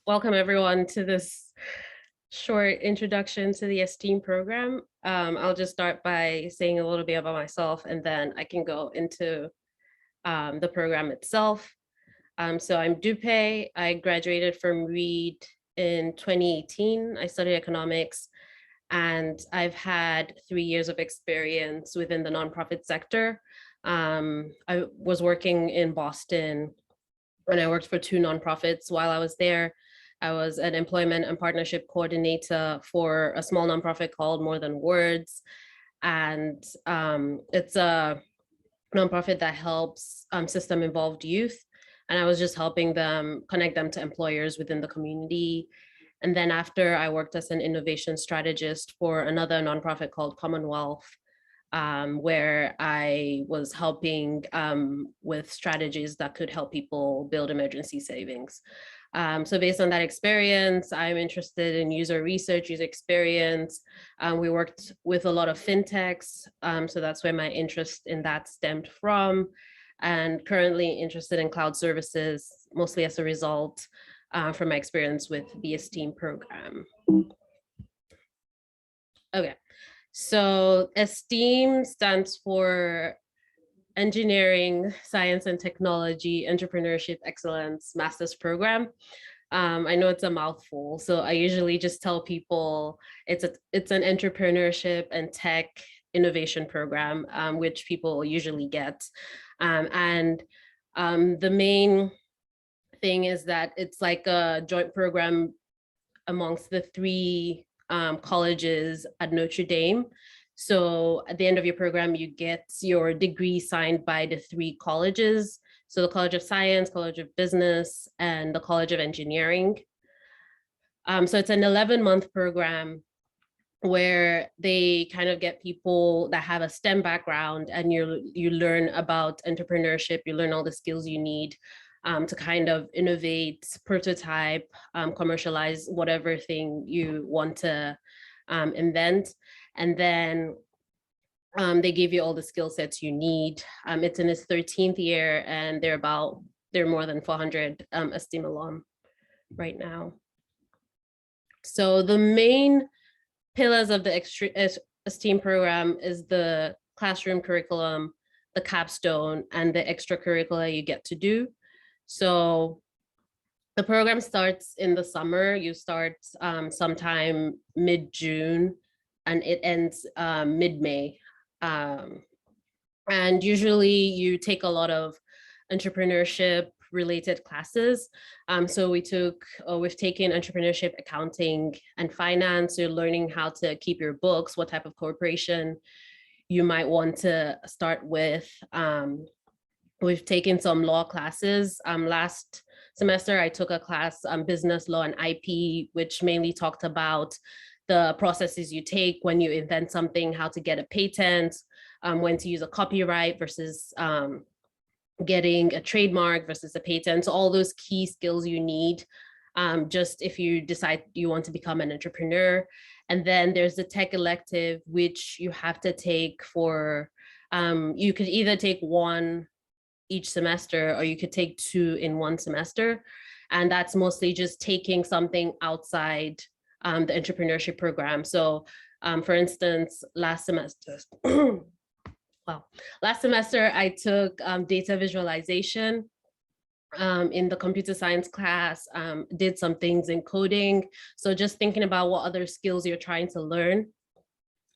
Welcome everyone to this short introduction to the Esteem program. I'll just start by saying a little bit about myself, and then I can go into the program itself. So I'm Dupe. I graduated from Reed in 2018. I studied economics, and I've had 3 years of experience within the nonprofit sector. I was working in Boston, and I worked for 2 nonprofits while I was there. I was an employment and partnership coordinator for a small nonprofit called More Than Words. And it's a nonprofit that helps system involved youth. And I was just helping them connect them to employers within the community. And then after, I worked as an innovation strategist for another nonprofit called Commonwealth, where I was helping with strategies that could help people build emergency savings. So based on that experience, I'm interested in user research, user experience. We worked with a lot of fintechs, so that's where my interest in that stemmed from. And currently interested in cloud services, mostly as a result from my experience with the Esteem program. Okay, so Esteem stands for Engineering, Science and Technology, Entrepreneurship Excellence Master's Program. I know it's a mouthful, so I usually just tell people it's an entrepreneurship and tech innovation program, which people usually get. The main thing is that it's like a joint program amongst the 3 colleges at Notre Dame. So at the end of your program, you get your degree signed by the 3 colleges. So the College of Science, College of Business, and the College of Engineering. So it's an 11-month program where they kind of get people that have a STEM background, and you learn about entrepreneurship, you learn all the skills you need to kind of innovate, prototype, commercialize whatever thing you want to invent. And then they give you all the skill sets you need. It's in its 13th year, and there are more than 400 Esteem alum right now. So the main pillars of the Esteem program is the classroom curriculum, the capstone, and the extracurricular you get to do. So the program starts in the summer. You start sometime mid-June, and it ends mid-May. And usually you take a lot of entrepreneurship related classes. So we've taken entrepreneurship, accounting, and finance. You're learning how to keep your books, what type of corporation you might want to start with. We've taken some law classes. Last semester, I took a class on business law and IP, which mainly talked about the processes you take when you invent something, how to get a patent, when to use a copyright versus getting a trademark versus a patent. So all those key skills you need just if you decide you want to become an entrepreneur. And then there's the tech elective, which you have to take for, you could either take 1 each semester, or you could take 2 in 1 semester. And that's mostly just taking something outside the entrepreneurship program. So for instance, last semester, I took data visualization in the computer science class, did some things in coding. So just thinking about what other skills you're trying to learn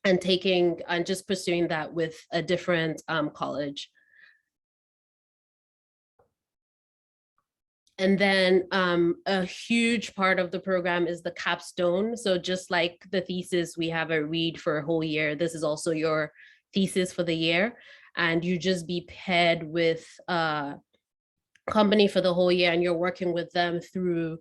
and just pursuing that with a different college. And then a huge part of the program is the capstone. So just like the thesis, we have a read for a whole year. This is also your thesis for the year. And you just be paired with a company for the whole year, and you're working with them through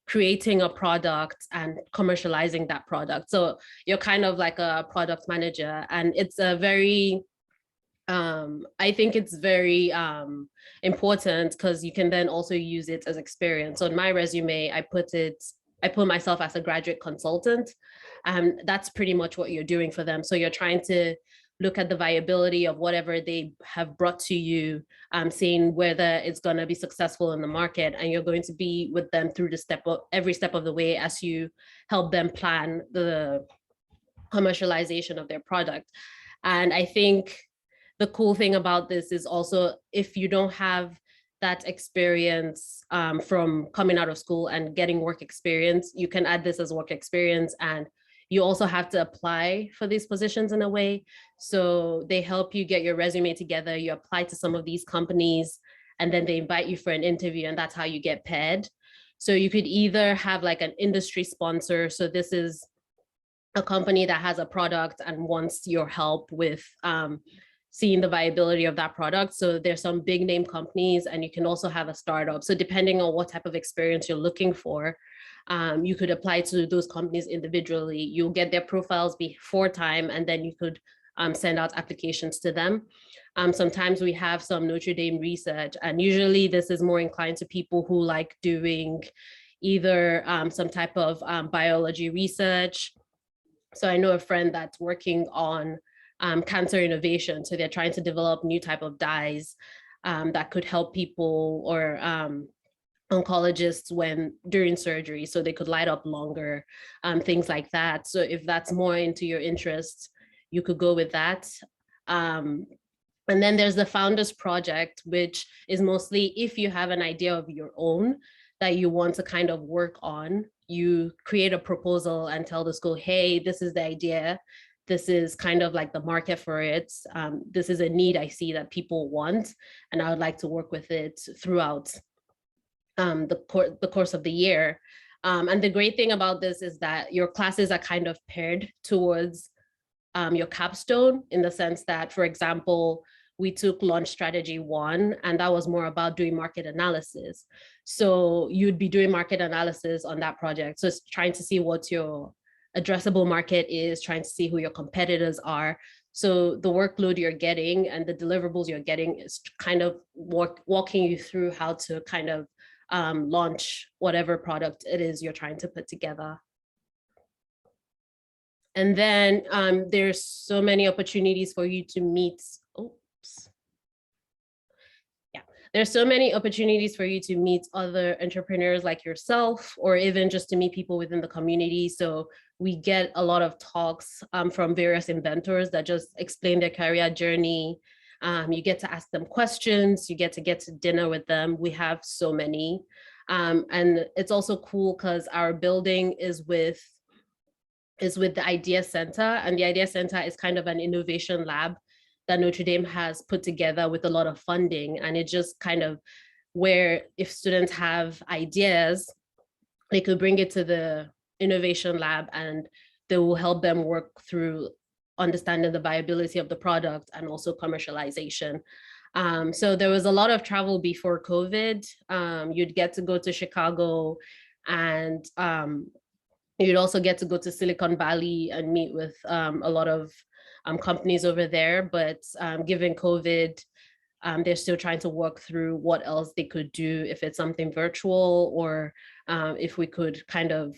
creating a product and commercializing that product. So you're kind of like a product manager, and it's a very, I think it's very important because you can then also use it as experience. So in my resume, I put myself as a graduate consultant, and that's pretty much what you're doing for them. So you're trying to look at the viability of whatever they have brought to you, seeing whether it's going to be successful in the market, and you're going to be with them through every step of the way as you help them plan the commercialization of their product. And I think the cool thing about this is also, if you don't have that experience from coming out of school and getting work experience, you can add this as work experience, and you also have to apply for these positions in a way. So they help you get your resume together, you apply to some of these companies, and then they invite you for an interview, and that's how you get paired. So you could either have like an industry sponsor. So this is a company that has a product and wants your help with seeing the viability of that product. So there's some big name companies, and you can also have a startup. So depending on what type of experience you're looking for, you could apply to those companies individually. You'll get their profiles before time, and then you could send out applications to them. Sometimes we have some Notre Dame research, and usually this is more inclined to people who like doing either some type of biology research. So I know a friend that's working on cancer innovation. So they're trying to develop new type of dyes that could help people or oncologists when during surgery, so they could light up longer, things like that. So if that's more into your interest, you could go with that. And then there's the Founders Project, which is mostly if you have an idea of your own that you want to kind of work on, you create a proposal and tell the school, hey, this is the idea. This is kind of like the market for it. This is a need I see that people want, and I would like to work with it throughout the course of the year. And the great thing about this is that your classes are kind of paired towards your capstone, in the sense that, for example, we took Launch Strategy 1, and that was more about doing market analysis. So you'd be doing market analysis on that project. So it's trying to see what your addressable market is, trying to see who your competitors are. So the workload you're getting and the deliverables you're getting is kind of walking you through how to kind of launch whatever product it is you're trying to put together. And then there's so many opportunities for you to meet, there's so many opportunities for you to meet other entrepreneurs like yourself, or even just to meet people within the community. So we get a lot of talks from various inventors that just explain their career journey. You get to ask them questions, you get to dinner with them. We have so many. And it's also cool because our building is with the Idea Center, and the Idea Center is kind of an innovation lab that Notre Dame has put together with a lot of funding. And it just kind of where if students have ideas, they could bring it to the innovation lab and they will help them work through understanding the viability of the product and also commercialization. So there was a lot of travel before COVID. You'd get to go to Chicago, and you'd also get to go to Silicon Valley and meet with a lot of companies over there. But given COVID, they're still trying to work through what else they could do, if it's something virtual, or if we could kind of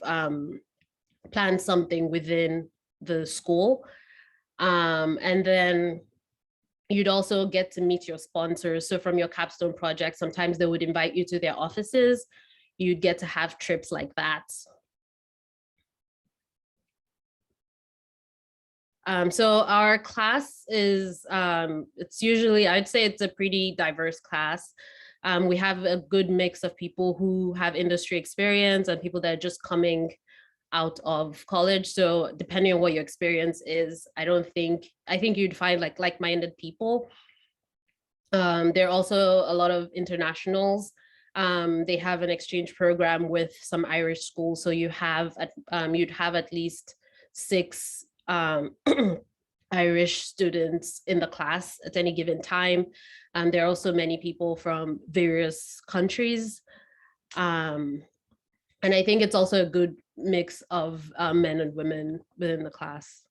plan something within the school. And then you'd also get to meet your sponsors. So from your capstone project, sometimes they would invite you to their offices. You'd get to have trips like that. So our class is, it's usually, I'd say it's a pretty diverse class. We have a good mix of people who have industry experience and people that are just coming out of college. So depending on what your experience is, I think you'd find like-minded people. There are also a lot of internationals. They have an exchange program with some Irish schools. So you'd have at least 6 Irish students in the class at any given time. There are also many people from various countries. And I think it's also a good mix of men and women within the class.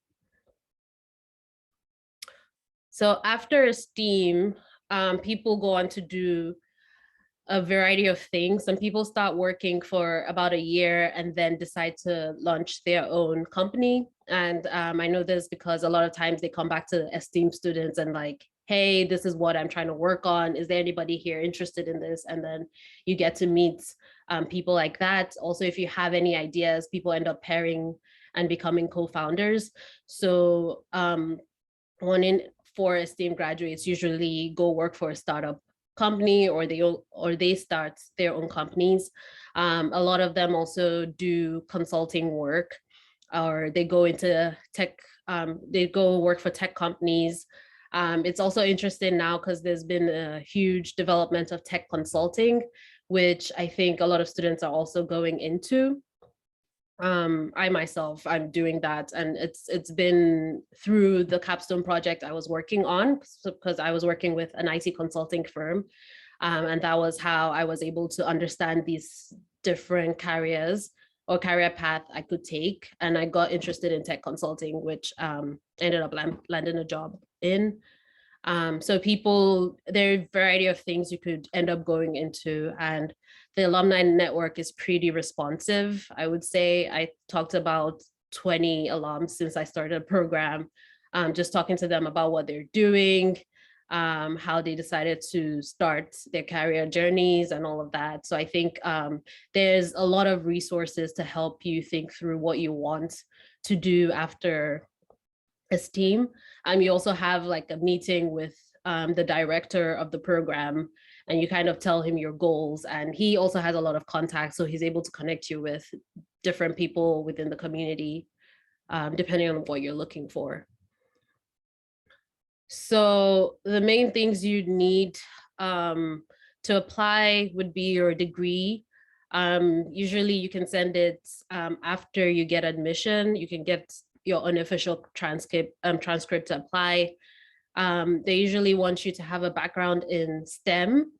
So after Esteem, people go on to do a variety of things. Some people start working for about a year and then decide to launch their own company. And I know this because a lot of times they come back to the Esteem students and like, hey, this is what I'm trying to work on. Is there anybody here interested in this? And then you get to meet people like that. Also, if you have any ideas, people end up pairing and becoming co-founders. So 1 in 4 Esteem graduates usually go work for a startup company, or they start their own companies. A lot of them also do consulting work, or they go into tech. They go work for tech companies. It's also interesting now because there's been a huge development of tech consulting, which I think a lot of students are also going into. I myself, I'm doing that, and it's been through the capstone project I was working on, because I was working with an IT consulting firm, and that was how I was able to understand these different careers or career path I could take, and I got interested in tech consulting, which ended up landing a job in. So there are a variety of things you could end up going into, and the alumni network is pretty responsive. I would say I talked about 20 alums since I started a program, just talking to them about what they're doing, how they decided to start their career journeys and all of that. So I think there's a lot of resources to help you think through what you want to do after Esteem. You also have like a meeting with the director of the program, and you kind of tell him your goals, and he also has a lot of contacts, so he's able to connect you with different people within the community, depending on what you're looking for. So the main things you'd need to apply would be your degree. Usually you can send it after you get admission. You can get your unofficial transcript to apply. They usually want you to have a background in STEM,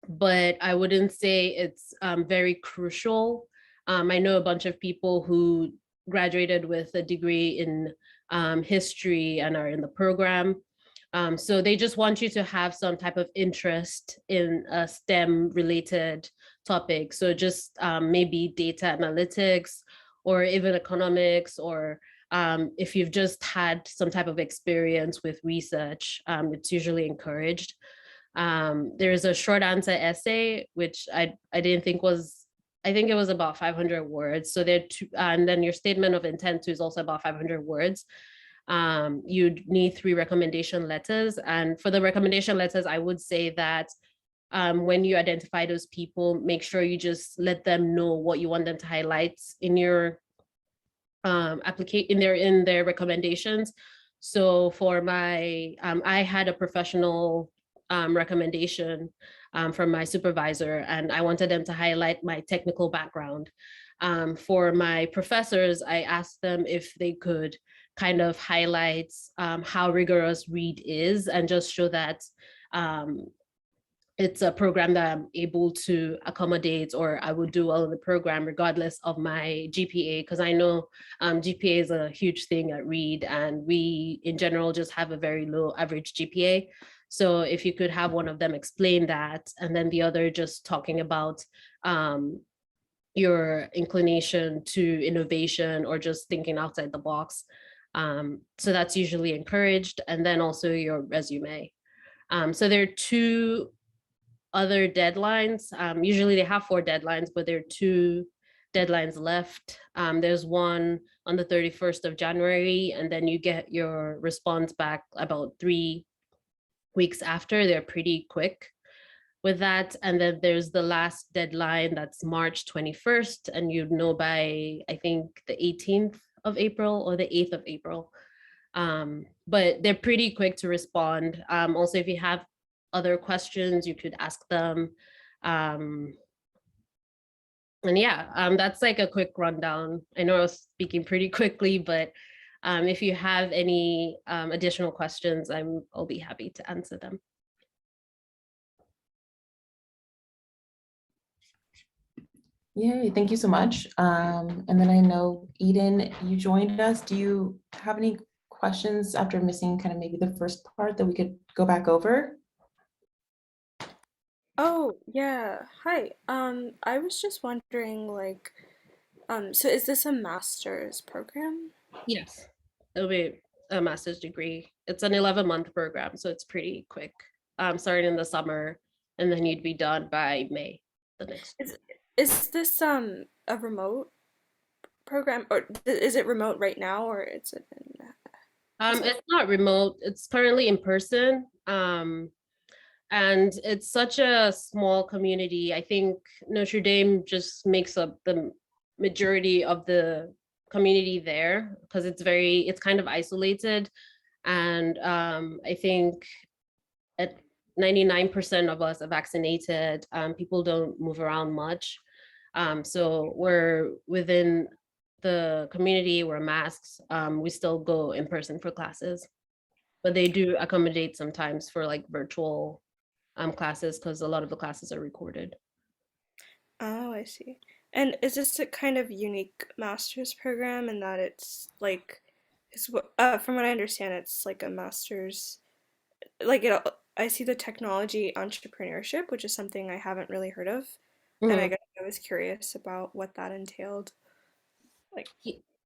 but I wouldn't say it's very crucial. I know a bunch of people who graduated with a degree in history and are in the program. So they just want you to have some type of interest in a STEM related topic. So just maybe data analytics, or even economics, or if you've just had some type of experience with research, it's usually encouraged. There's a short answer essay, which I didn't think was, I think it was about 500 words. So and then your statement of intent too is also about 500 words. You'd need 3 recommendation letters. And for the recommendation letters, I would say that when you identify those people, make sure you just let them know what you want them to highlight in your in their recommendations. So for my, I had a professional recommendation from my supervisor, and I wanted them to highlight my technical background. For my professors, I asked them if they could kind of highlight how rigorous READ is, and just show that it's a program that I'm able to accommodate, or I would do well in the program regardless of my GPA, because I know GPA is a huge thing at Reed, and we in general just have a very low average GPA. So if you could have one of them explain that, and then the other just talking about your inclination to innovation or just thinking outside the box. So that's usually encouraged. And then also your resume. So there are 2 other deadlines. Usually they have 4 deadlines, but there are 2 deadlines left. There's one on the 31st of January, and then you get your response back about 3 weeks after. They're pretty quick with that. And then there's the last deadline, that's March 21st, and you'd know by, I think, the 18th of April or the 8th of April. But they're pretty quick to respond. Also, if you have other questions, you could ask them. And yeah, that's like a quick rundown. I know I was speaking pretty quickly, but if you have any additional questions, I'll be happy to answer them. Yay, thank you so much. And then I know, Eden, you joined us. Do you have any questions after missing kind of maybe the first part that we could go back over? Oh, yeah. Hi. I was just wondering, like, so is this a master's program? Yes, it'll be a master's degree. It's an 11-month program, so it's pretty quick. Starting in the summer, and then you'd be done by May the next year. Is is this a remote program, or is it remote right now, or is it in person? It's not remote. It's currently in person. And it's such a small community. I think Notre Dame just makes up the majority of the community there because it's kind of isolated. And I think at 99% of us are vaccinated. People don't move around much. So we're within the community, we're masks. We still go in person for classes, but they do accommodate sometimes for like virtual classes because a lot of the classes are recorded. Oh, I see. And is this a kind of unique master's program in that it's like, from what I understand, it's like a master's, like I see the technology entrepreneurship, which is something I haven't really heard of, and I Mhm. guess I was curious about what that entailed. Like,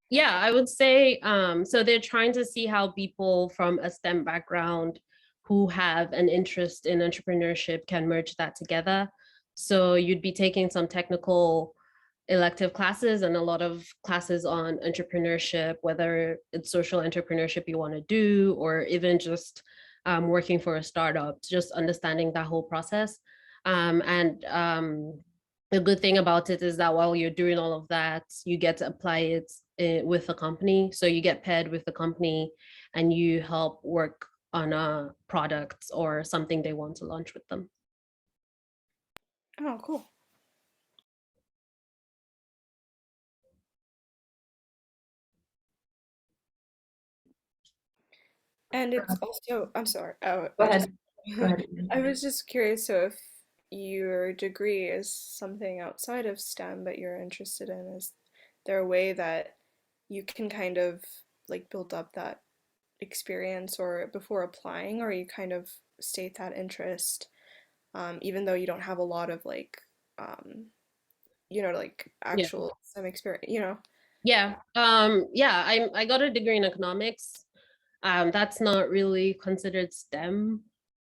Yeah, I would say so they're trying to see how people from a STEM background who have an interest in entrepreneurship can merge that together. So you'd be taking some technical elective classes and a lot of classes on entrepreneurship, whether it's social entrepreneurship you want to do, or even just working for a startup, just understanding that whole process. And the good thing about it is that while you're doing all of that, you get to apply it with the company. So you get paired with the company and you help work on a product or something they want to launch with them. oh, cool. And it's also, I'm sorry, Go ahead. Go ahead. I was just curious, so if your degree is something outside of STEM but you're interested in, is there a way that you can kind of like build up that experience or before applying, or you kind of state that interest, even though you don't have a lot of like, um, like Yeah. actual STEM experience? I got a degree in economics. That's not really considered STEM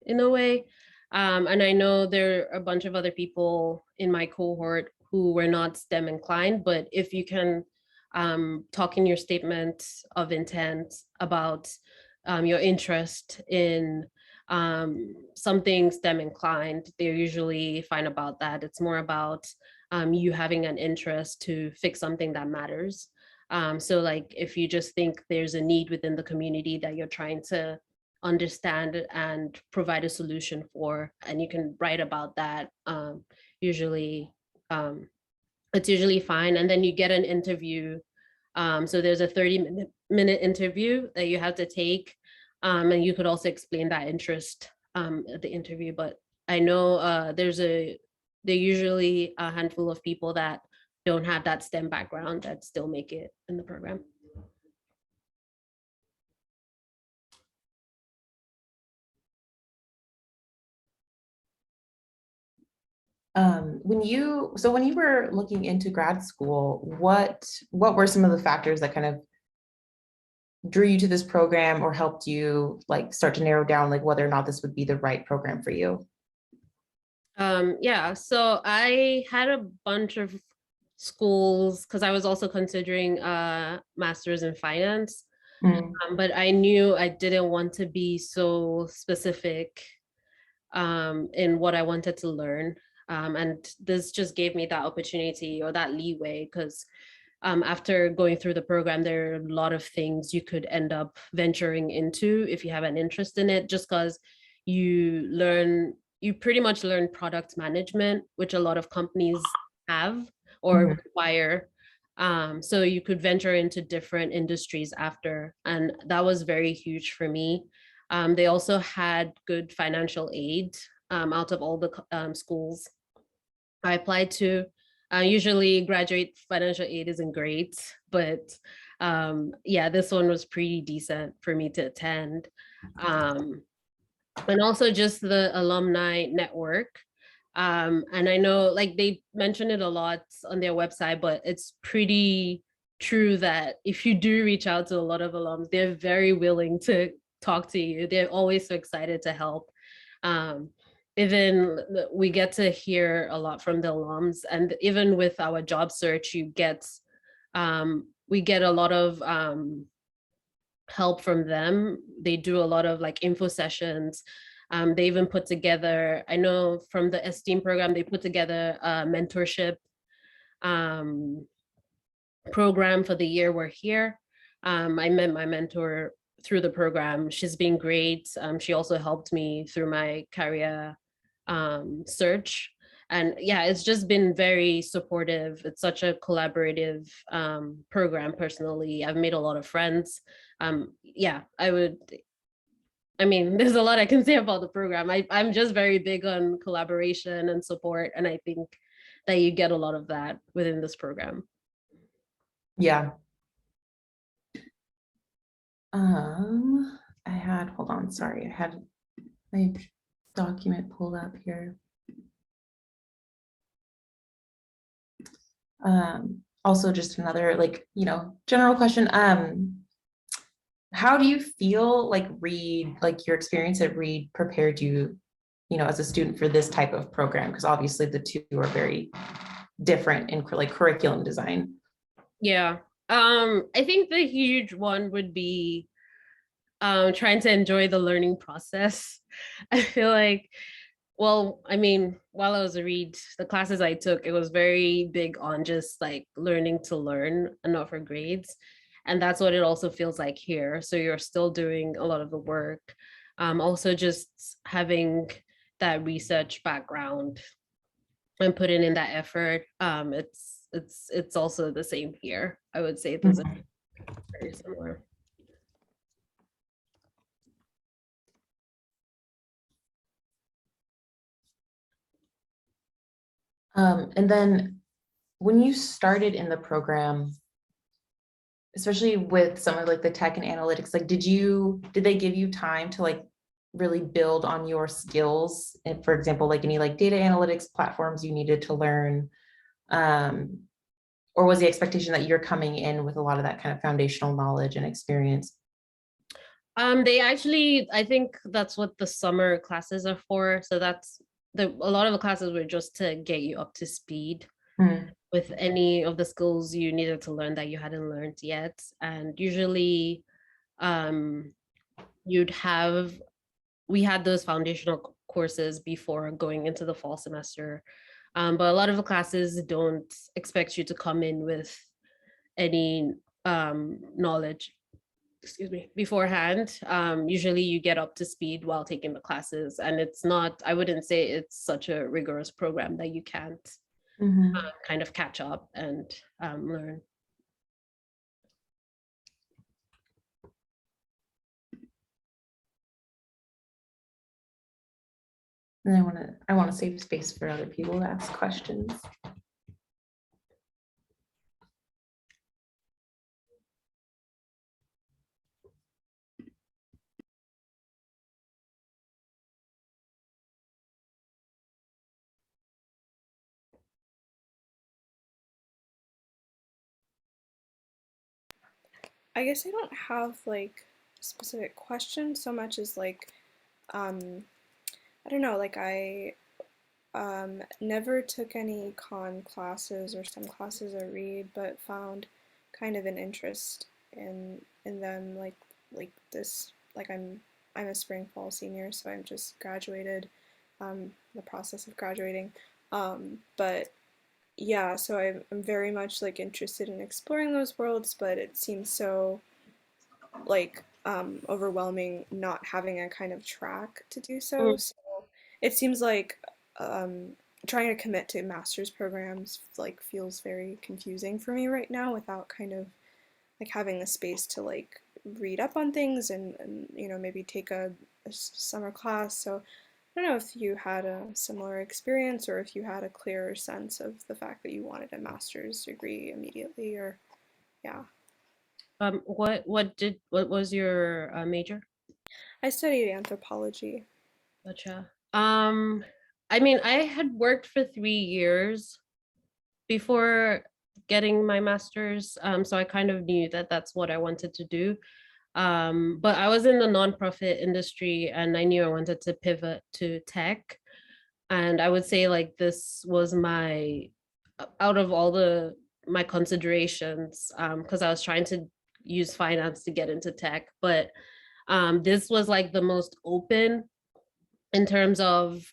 in a way. And I know there are a bunch of other people in my cohort who were not STEM inclined, but if you can talk in your statement of intent about your interest in something STEM inclined, they're usually fine about that. It's more about you having an interest to fix something that matters. So like if you just think there's a need within the community that you're trying to understand and provide a solution for, and you can write about that, usually um, it's usually fine. And then you get an interview. So there's a 30-minute interview that you have to take. And you could also explain that interest at the interview. But I know there usually a handful of people that don't have that STEM background that still make it in the program. When you were looking into grad school, what were some of the factors that kind of drew you to this program or helped you like start to narrow down like whether or not this would be the right program for you? Yeah, so I had a bunch of schools because I was also considering a master's in finance. Mm, But I knew I didn't want to be so specific in what I wanted to learn. And this just gave me that opportunity or that leeway because after going through the program, there are a lot of things you could end up venturing into if you have an interest in it, just because you pretty much learn product management, which a lot of companies have or mhm. require. So you could venture into different industries after, and that was very huge for me. They also had good financial aid out of all the schools I applied to. Usually graduate financial aid isn't great, but yeah, this one was pretty decent for me to attend. Um, and also just the alumni network. And I know like they mention it a lot on their website, but it's pretty true that if you do reach out to a lot of alums, they're very willing to talk to you. They're always so excited to help. Um, Even we get to hear a lot from the alums, and even with our job search, we get a lot of help from them. They do a lot of like info sessions. They even put together, I know from the Esteem program, they put together a mentorship um, program for the year we're here. I met my mentor through the program. She's been great. She also helped me through my career search. And yeah, it's just been very supportive. It's such a collaborative program. Personally, I've made a lot of friends. Yeah, I mean, there's a lot I can say about the program. I'm just very big on collaboration and support. And I think that you get a lot of that within this program. Yeah. Hold on, sorry. I had my document pulled up here. Also just another like, general question. How do you feel like your experience at Reed prepared you, as a student for this type of program? Because obviously the two are very different in like curriculum design. Yeah. I think the huge one would be trying to enjoy the learning process. I feel like, well, I mean, while I was a Reed, the classes I took, it was very big on just like learning to learn and not for grades. And that's what it also feels like here. So you're still doing a lot of the work. Also just having that research background and putting in that effort. It's also the same here. I would say those are very similar. And then when you started in the program, especially with some of like the tech and analytics, like did they give you time to like really build on your skills? And for example, like any like data analytics platforms you needed to learn? Or was the expectation that you're coming in with a lot of that kind of foundational knowledge and experience? They actually, I think that's what the summer classes are for. So a lot of the classes were just to get you up to speed with any of the skills you needed to learn that you hadn't learned yet. And usually um, we had those foundational courses before going into the fall semester. But a lot of the classes don't expect you to come in with any knowledge, excuse me, beforehand. Usually you get up to speed while taking the classes, and I wouldn't say it's such a rigorous program that you can't kind of catch up and learn. And I want to save space for other people to ask questions. I guess I don't have like a specific question so much as like I don't know, like I never took any con classes or some classes I read, but found kind of an interest in them like this like I'm a spring fall senior, so I'm just graduated, the process of graduating. But yeah, so I'm very much like interested in exploring those worlds, but it seems so like overwhelming not having a kind of track to do so. Mm. So it seems like um, trying to commit to master's programs like feels very confusing for me right now without kind of like having the space to like read up on things and maybe take a summer class. So I don't know if you had a similar experience or if you had a clearer sense of the fact that you wanted a master's degree immediately or yeah. What was your major? I studied anthropology. Gotcha. I mean, I had worked for 3 years before getting my master's. So I kind of knew that that's what I wanted to do. But I was in the nonprofit industry and I knew I wanted to pivot to tech. And I would say like this was my, out of all my considerations, because I was trying to use finance to get into tech, but this was like the most open in terms of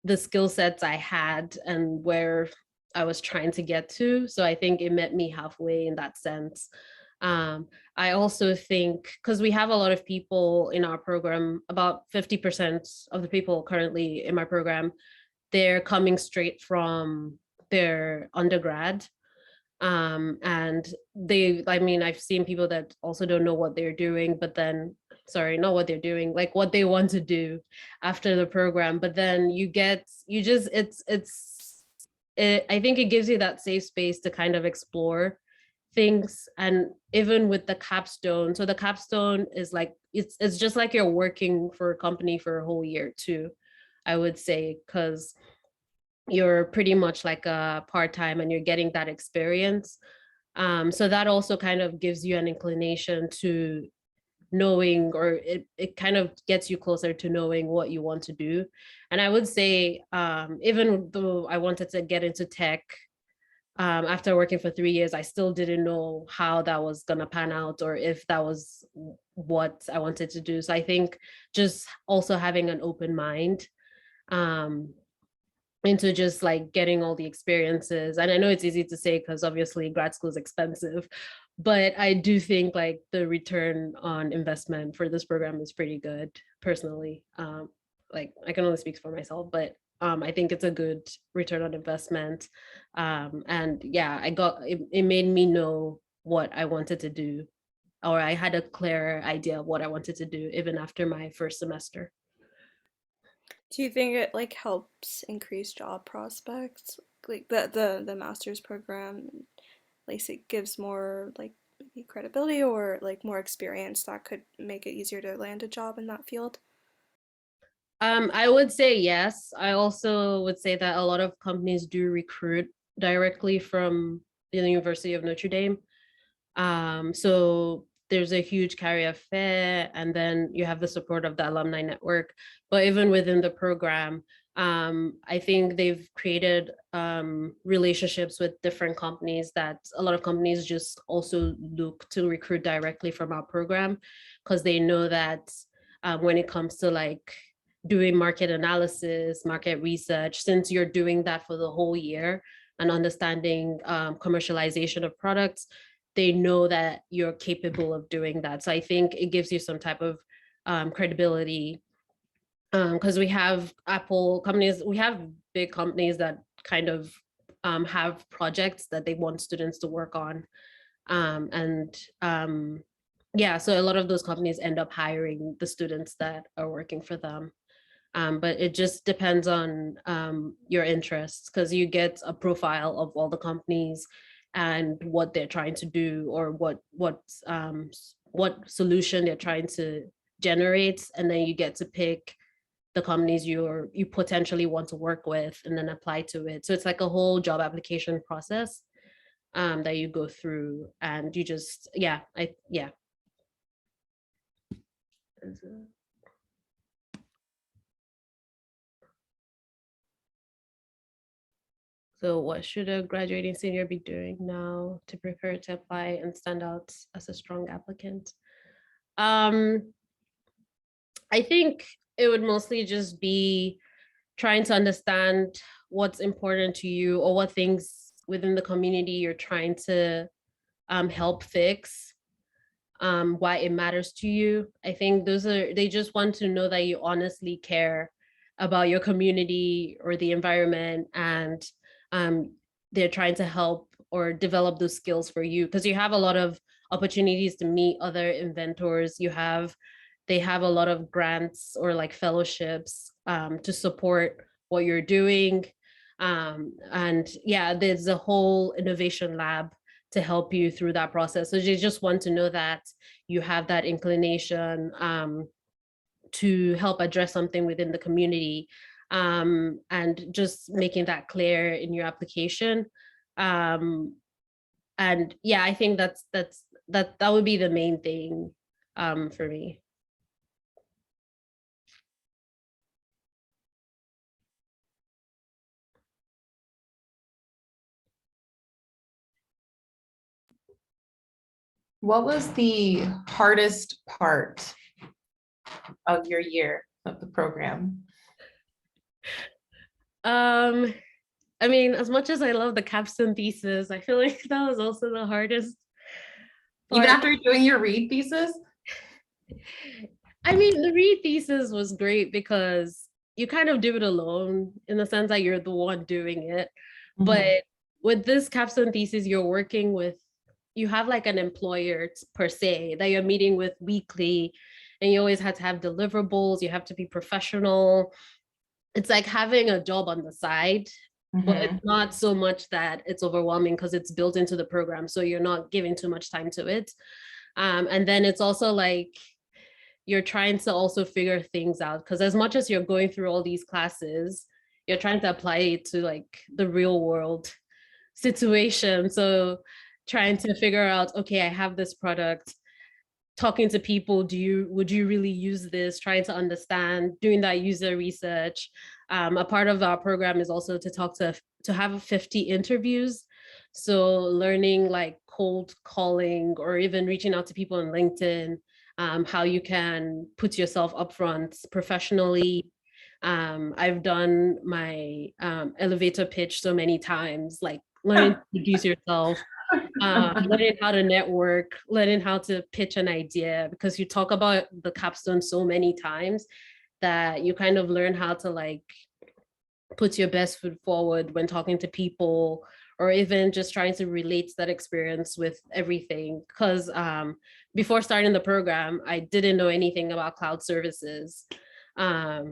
the skill sets I had and where I was trying to get to. So I think it met me halfway in that sense. I also think because we have a lot of people in our program, about 50% of the people currently in my program, they're coming straight from their undergrad. And I mean, I've seen people that also don't know what they're doing, but then, sorry, not what they're doing, like what they want to do after the program. But then I think it gives you that safe space to kind of explore things. And even with the capstone, so the capstone is like, it's just like you're working for a company for a whole year too, I would say, because you're pretty much like a part-time and you're getting that experience. So that also kind of gives you an inclination to knowing, or it kind of gets you closer to knowing what you want to do. And I would say, even though I wanted to get into tech, after working for 3 years, I still didn't know how that was gonna pan out or if that was what I wanted to do. So I think just also having an open mind, into just like getting all the experiences. And I know it's easy to say because obviously grad school is expensive, but I do think like the return on investment for this program is pretty good personally. Like I can only speak for myself, but I think it's a good return on investment. And yeah, it made me know what I wanted to do, or I had a clearer idea of what I wanted to do even after my first semester. Do you think it like helps increase job prospects? Like the master's program, like it gives more like maybe credibility or like more experience that could make it easier to land a job in that field? I would say yes. I also would say that a lot of companies do recruit directly from the University of Notre Dame. So there's a huge career fair, and then you have the support of the alumni network. But even within the program, I think they've created relationships with different companies that a lot of companies just also look to recruit directly from our program because they know that when it comes to like doing market analysis, market research, since you're doing that for the whole year and understanding commercialization of products, they know that you're capable of doing that. So I think it gives you some type of credibility, because we have Apple companies, we have big companies that kind of have projects that they want students to work on. And yeah, so a lot of those companies end up hiring the students that are working for them. But it just depends on your interests, because you get a profile of all the companies and what they're trying to do, or what solution they're trying to generate, and then you get to pick the companies you potentially want to work with and then apply to it. So it's like a whole job application process that you go through, and you just yeah. So what should a graduating senior be doing now to prepare to apply and stand out as a strong applicant? I think it would mostly just be trying to understand what's important to you, or what things within the community you're trying to help fix, why it matters to you. I think they just want to know that you honestly care about your community or the environment, and they're trying to help or develop those skills for you, because you have a lot of opportunities to meet other inventors. They have a lot of grants or like fellowships to support what you're doing. And yeah, there's a whole innovation lab to help you through that process. So you just want to know that you have that inclination to help address something within the community. and just making that clear in your application. And yeah, I think that would be the main thing for me. What was the hardest part of your year of the program? I mean, as much as I love the capstone thesis, I feel like that was also the hardest part. Even after doing your read thesis? I mean, the read thesis was great because you kind of do it alone in the sense that you're the one doing it. Mhm. But with this capstone thesis, you're working with, you have like an employer per se that you're meeting with weekly, and you always have to have deliverables. You have to be professional. It's like having a job on the side, but Mhm. it's not so much that it's overwhelming because it's built into the program. So you're not giving too much time to it. And then it's also like, you're trying to also figure things out, because as much as you're going through all these classes, you're trying to apply it to like the real world situation. So trying to figure out, okay, I have this product, talking to people, would you really use this, trying to understand, doing that user research. A part of our program is also to have 50 interviews. So learning like cold calling or even reaching out to people on LinkedIn, how you can put yourself up front professionally. I've done my elevator pitch so many times, like learning to introduce yourself, learning how to network, learning how to pitch an idea, because you talk about the capstone so many times that you kind of learn how to like put your best foot forward when talking to people, or even just trying to relate that experience with everything. Because before starting the program, I didn't know anything about cloud services. I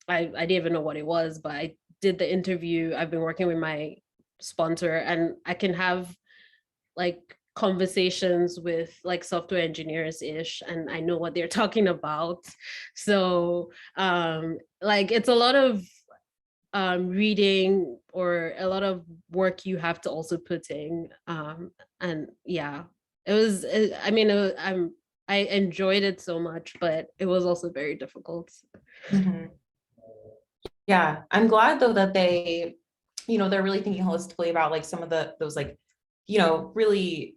didn't even know what it was, but I did the interview. I've been working with my sponsor, and I can have like conversations with like software engineers ish, and I know what they're talking about. So like it's a lot of reading, or a lot of work you have to also put in. And yeah, I mean, I enjoyed it so much, but it was also very difficult. Mhm. Yeah, I'm glad though that they, they're really thinking holistically about like some of those like, really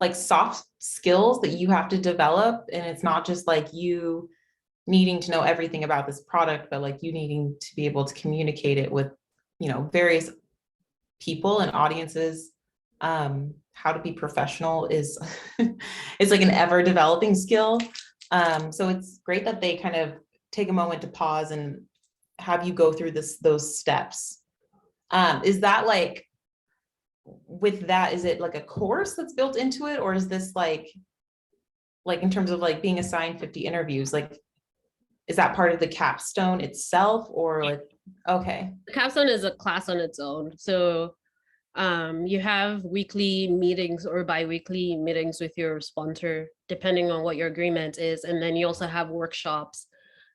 like soft skills that you have to develop. And it's not just like you needing to know everything about this product, but like you needing to be able to communicate it with, various people and audiences. How to be professional is it's like an ever developing skill. So it's great that they kind of take a moment to pause and have you go through those steps. Is that like, with that, is it like a course that's built into it, or is this like in terms of like being assigned 50 interviews, like is that part of the capstone itself, or like, okay. The capstone is a class on its own. So you have weekly meetings or bi-weekly meetings with your sponsor, depending on what your agreement is. And then you also have workshops.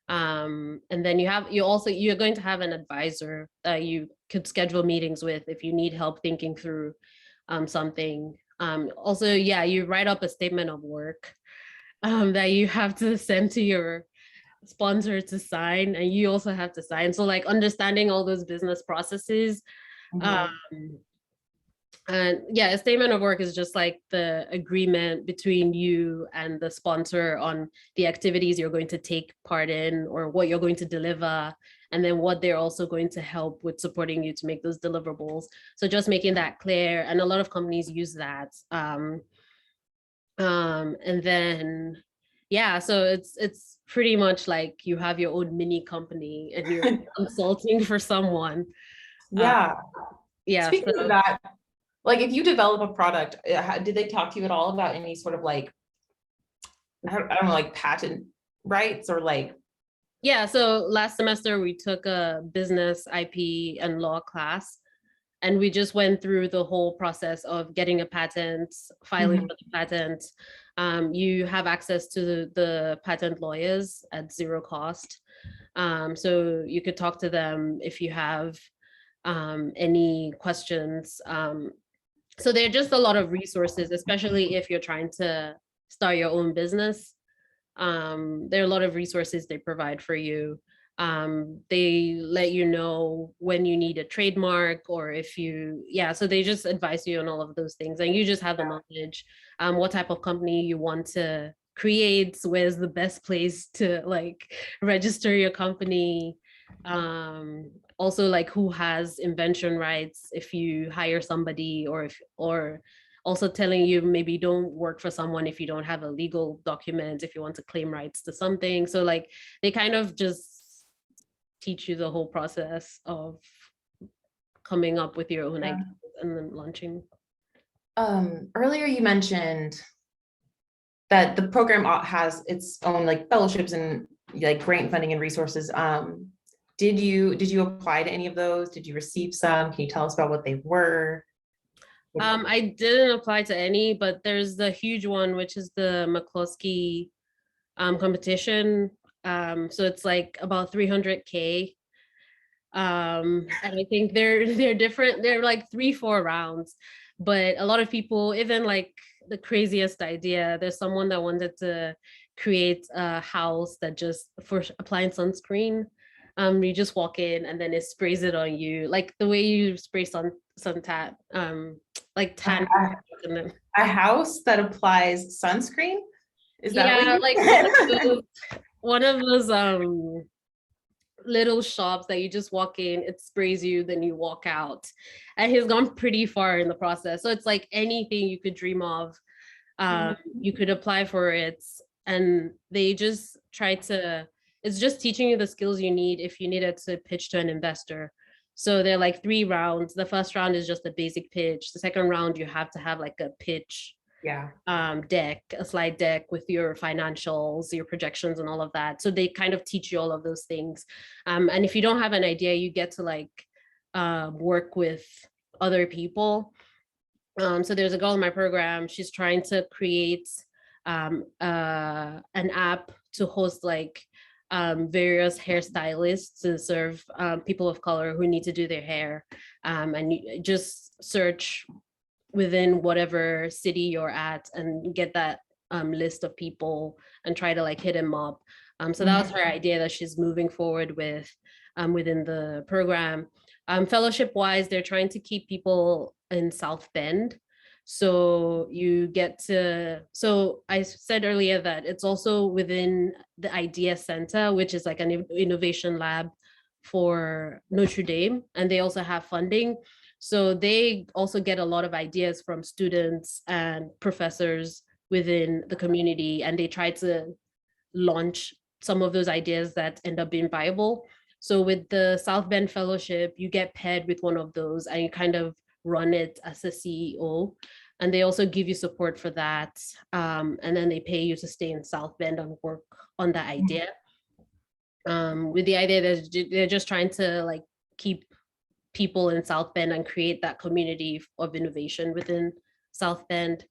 And then you're going to have an advisor that you could schedule meetings with if you need help thinking through something. Also, yeah, you write up a statement of work that you have to send to your sponsor to sign, and you also have to sign. So like understanding all those business processes. Mhm. And yeah, a statement of work is just like the agreement between you and the sponsor on the activities you're going to take part in, or what you're going to deliver, and then what they're also going to help with supporting you to make those deliverables. So just making that clear, and a lot of companies use that. And then yeah, so it's pretty much like you have your own mini company and you're consulting for someone. Yeah. Yeah, Speaking so of that, like if you develop a product, did they talk to you at all about any sort of like, I don't know, like patent rights or like? yeah, so last semester we took a business IP and law class, and we just went through the whole process of getting a patent, filing Mhm. for the patent, You have access to the patent lawyers at zero cost. So you could talk to them if you have any questions. So there are just a lot of resources, especially if you're trying to start your own business. There are a lot of resources they provide for you. They let you know when you need a trademark or if you, yeah, so they just advise you on all of those things. And you just have the knowledge, what type of company you want to create, where's the best place to like register your company. Also like who has invention rights if you hire somebody, or also telling you maybe don't work for someone if you don't have a legal document, if you want to claim rights to something. So like they kind of just teach you the whole process of coming up with your own ideas and then launching. Earlier you mentioned that the program has its own like fellowships and like grant funding and resources. Did you apply to any of those? Did you receive some? Can you tell us about what they were? I didn't apply to any, but there's the huge one, which is the McCloskey competition. So it's like about 300K. And I think they're different. They're like 3-4 rounds, but a lot of people, even like the craziest idea, there's someone that wanted to create a house that just for applying sunscreen. You just walk in and then it sprays it on you, like the way you spray suntan, like tan. A house that applies sunscreen? Is that Yeah, what like one of those little shops that you just walk in, it sprays you, then you walk out. And he's gone pretty far in the process. So it's like anything you could dream of, you could apply for it. And they just try to, it's just teaching you the skills you need if you needed to pitch to an investor. So they're like 3 rounds. The first round is just a basic pitch. The second round, you have to have like a pitch deck, a slide deck with your financials, your projections and all of that. So they kind of teach you all of those things. And if you don't have an idea, you get to like work with other people. So there's a girl in my program, she's trying to create an app to host like various hairstylists to serve people of color who need to do their hair. And you just search within whatever city you're at and get that list of people and try to like hit them up. So that was her idea that she's moving forward with within the program. Fellowship wise, they're trying to keep people in South Bend. So you get to, so I said earlier that it's also within the Idea Center, which is like an innovation lab for Notre Dame, and they also have funding. So they also get a lot of ideas from students and professors within the community, and they try to launch some of those ideas that end up being viable. So with the South Bend Fellowship, you get paired with one of those and you kind of run it as a CEO. And they also give you support for that. And then they pay you to stay in South Bend and work on that idea. With the idea that they're just trying to like keep people in South Bend and create that community of innovation within South Bend.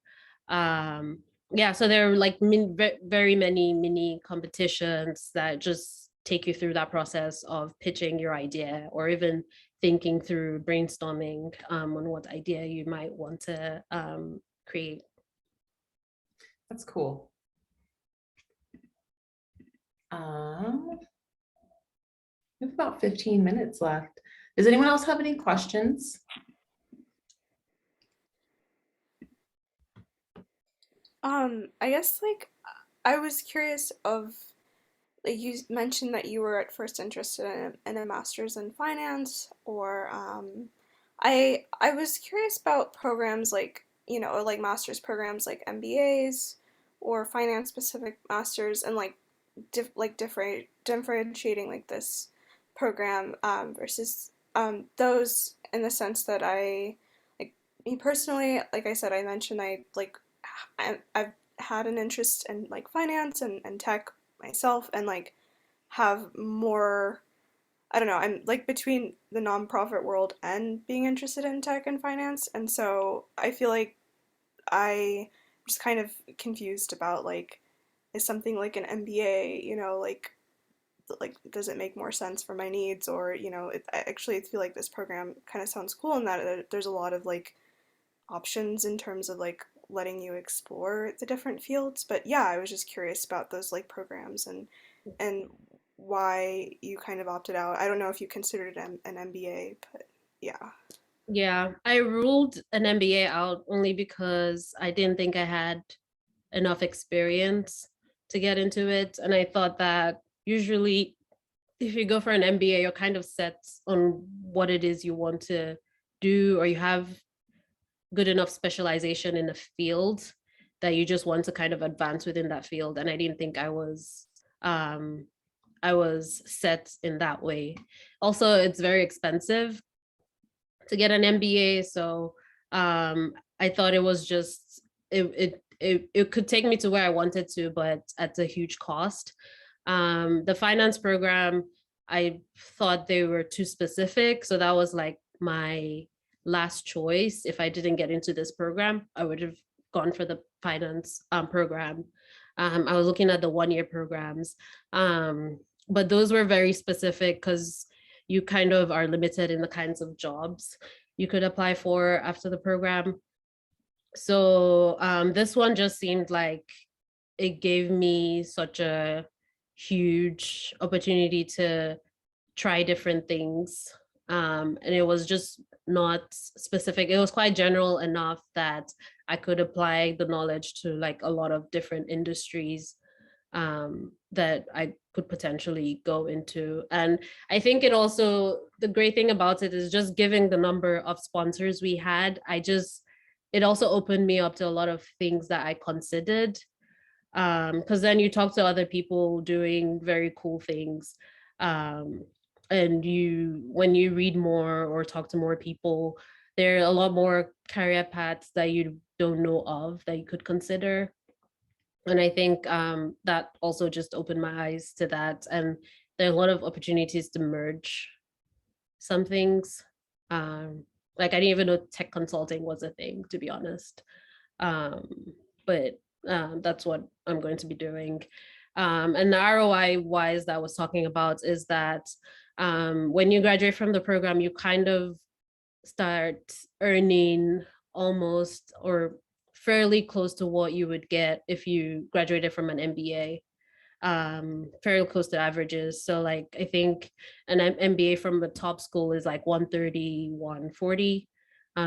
Yeah, so there are like very many mini competitions that just take you through that process of pitching your idea or even thinking through brainstorming on what idea you might want to create. That's cool. We have about 15 minutes left. Does anyone else have any questions? I guess like I was curious of, like you mentioned that you were at first interested in a master's in finance, or I was curious about programs like, you know, like master's programs like MBAs or finance specific masters, and like differentiating like this program versus those, in the sense that I, like, me personally, like I said, I mentioned I've had an interest in like finance and tech myself, and like have more, I don't know, I'm like between the nonprofit world and being interested in tech and finance, and so I feel like I just kind of confused about like, is something like an MBA, like does it make more sense for my needs, or I actually feel like this program kind of sounds cool in that there's a lot of like options in terms of like letting you explore the different fields. But yeah, I was just curious about those like programs and why you kind of opted out. I don't know if you considered an MBA, but yeah. Yeah, I ruled an MBA out only because I didn't think I had enough experience to get into it. And I thought that usually if you go for an MBA, you're kind of set on what it is you want to do, or you have good enough specialization in a field that you just want to kind of advance within that field. And I didn't think I was set in that way. Also, it's very expensive to get an MBA. So I thought it was just it could take me to where I wanted to, but at a huge cost. The finance program, I thought they were too specific. So that was like my last choice. If I didn't get into this program, I would have gone for the finance program. I was looking at the 1-year programs, but those were very specific because you kind of are limited in the kinds of jobs you could apply for after the program. So this one just seemed like it gave me such a huge opportunity to try different things. And it was just not specific. It was quite general enough that I could apply the knowledge to like a lot of different industries that I could potentially go into. And I think it also, the great thing about it is just giving the number of sponsors we had, it also opened me up to a lot of things that I considered. Because then you talk to other people doing very cool things. And when you read more or talk to more people, there are a lot more career paths that you don't know of that you could consider. And I think that also just opened my eyes to that. And there are a lot of opportunities to merge some things. Like I didn't even know tech consulting was a thing, to be honest. But that's what I'm going to be doing. And the ROI wise that I was talking about is that when you graduate from the program, you kind of start earning almost or fairly close to what you would get if you graduated from an MBA, fairly close to averages. So like I think an MBA from a top school is like 130, 140.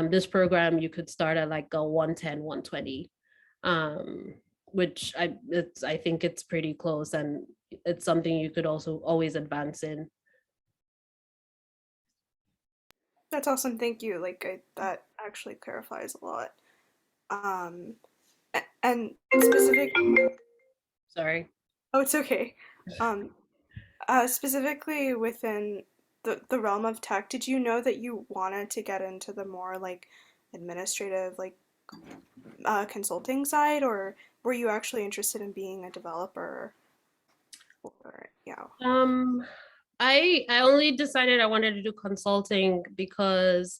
This program you could start at like a 110, 120, which I think it's pretty close, and it's something you could also always advance in. That's awesome. Thank you. That actually clarifies a lot. Um, and specific. Sorry. Oh, it's okay. Um, Specifically within the realm of tech, did you know that you wanted to get into the more like administrative, like consulting side, or were you actually interested in being a developer? Or yeah. I only decided I wanted to do consulting because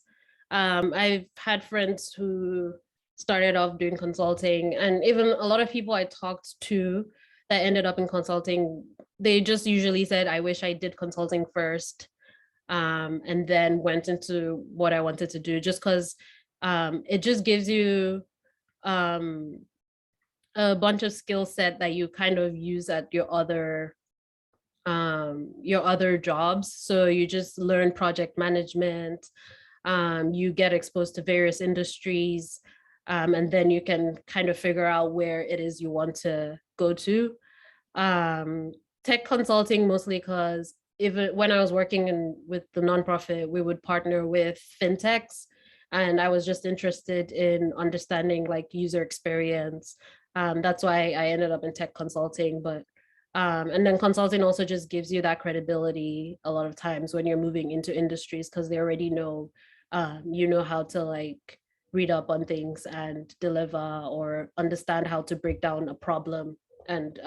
I've had friends who started off doing consulting, and even a lot of people I talked to that ended up in consulting, they just usually said, I wish I did consulting first, and then went into what I wanted to do, just because it just gives you a bunch of skill set that you kind of use at your other jobs. So you just learn project management, you get exposed to various industries, and then you can kind of figure out where it is you want to go to. Tech consulting mostly because even when I was working with the nonprofit, we would partner with fintechs, and I was just interested in understanding like user experience. That's why I ended up in tech consulting. But and then consulting also just gives you that credibility a lot of times when you're moving into industries, because they already know you know how to like read up on things and deliver, or understand how to break down a problem and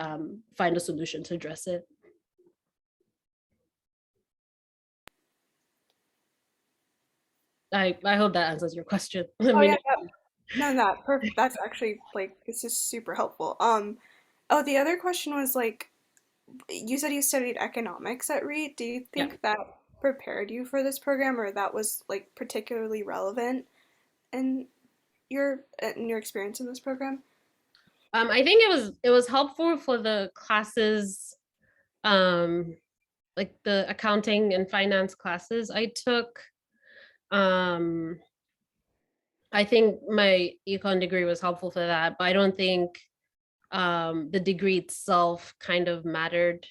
find a solution to address it. I hope that answers your question. Oh yeah, No, that perfect. That's actually like this is super helpful. Oh, the other question was like you said you studied economics at Reed. Do you Yeah. think that prepared you for this program or that was like particularly relevant in your experience in this program? I think it was helpful for the classes, um, like the accounting and finance classes I took. Um, I think my econ degree was helpful for that, but I don't think the degree itself kind of mattered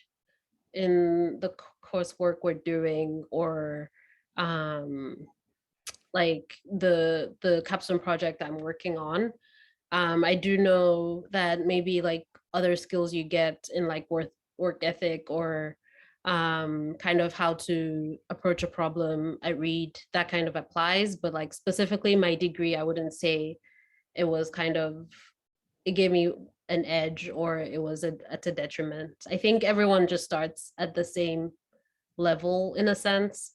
in the coursework we're doing, or um, like the capstone project I'm working on. I do know that maybe like other skills you get in like work ethic, or kind of how to approach a problem I read, that kind of applies. But like specifically my degree, I wouldn't say it was kind of, it gave me an edge, or it was at a detriment. I think everyone just starts at the same level in a sense,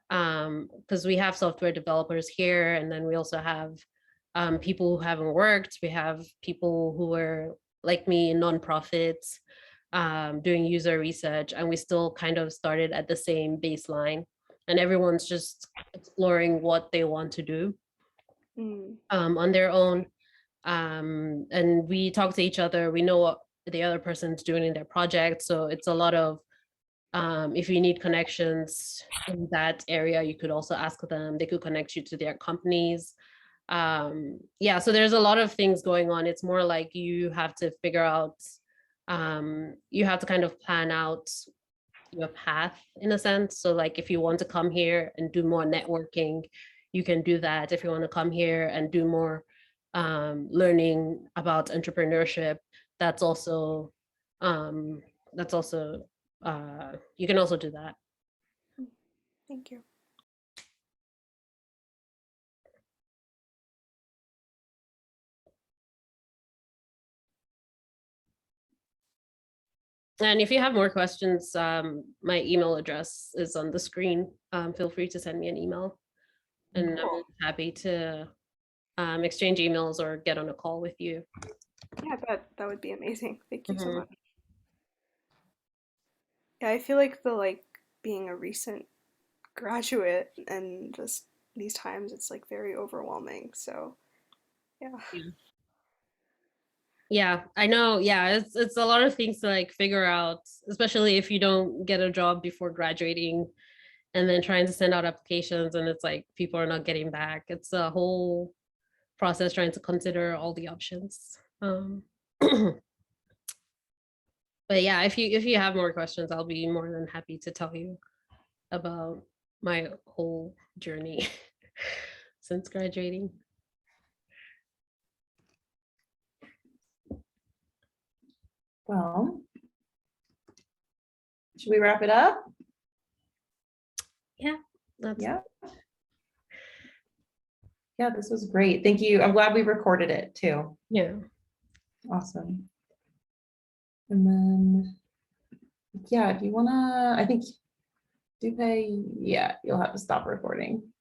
because we have software developers here, and then we also have people who haven't worked. We have people who are like me in nonprofits, doing user research, and we still kind of started at the same baseline, and everyone's just exploring what they want to do Mm, on their own. And we talk to each other. We know what the other person's doing in their project, so it's a lot of, if you need connections in that area, you could also ask them. They could connect you to their companies. Yeah, so there's a lot of things going on. It's more like you have to figure out, you have to kind of plan out your path in a sense. So like if you want to come here and do more networking, you can do that. If you want to come here and do more learning about entrepreneurship, that's also um, that's also you can also do that. thank you. And if you have more questions, my email address is on the screen. Feel free to send me an email, and I'm Cool. happy to exchange emails or get on a call with you. Yeah, that would be amazing. Thank you so Mhm. much. Yeah, I feel like the like being a recent graduate and just these times it's like very overwhelming. So, yeah. Yeah. Yeah, I know. Yeah, it's a lot of things to like figure out, especially if you don't get a job before graduating, and then trying to send out applications, and it's like people are not getting back. It's a whole process trying to consider all the options. But yeah, if you have more questions, I'll be more than happy to tell you about my whole journey since graduating. Well, should we wrap it up? Yeah, that's Yeah. Yeah, this was great. Thank you. I'm glad we recorded it too. yeah. Awesome. And then, yeah, if you wanna, I think Dupe, yeah, you'll have to stop recording.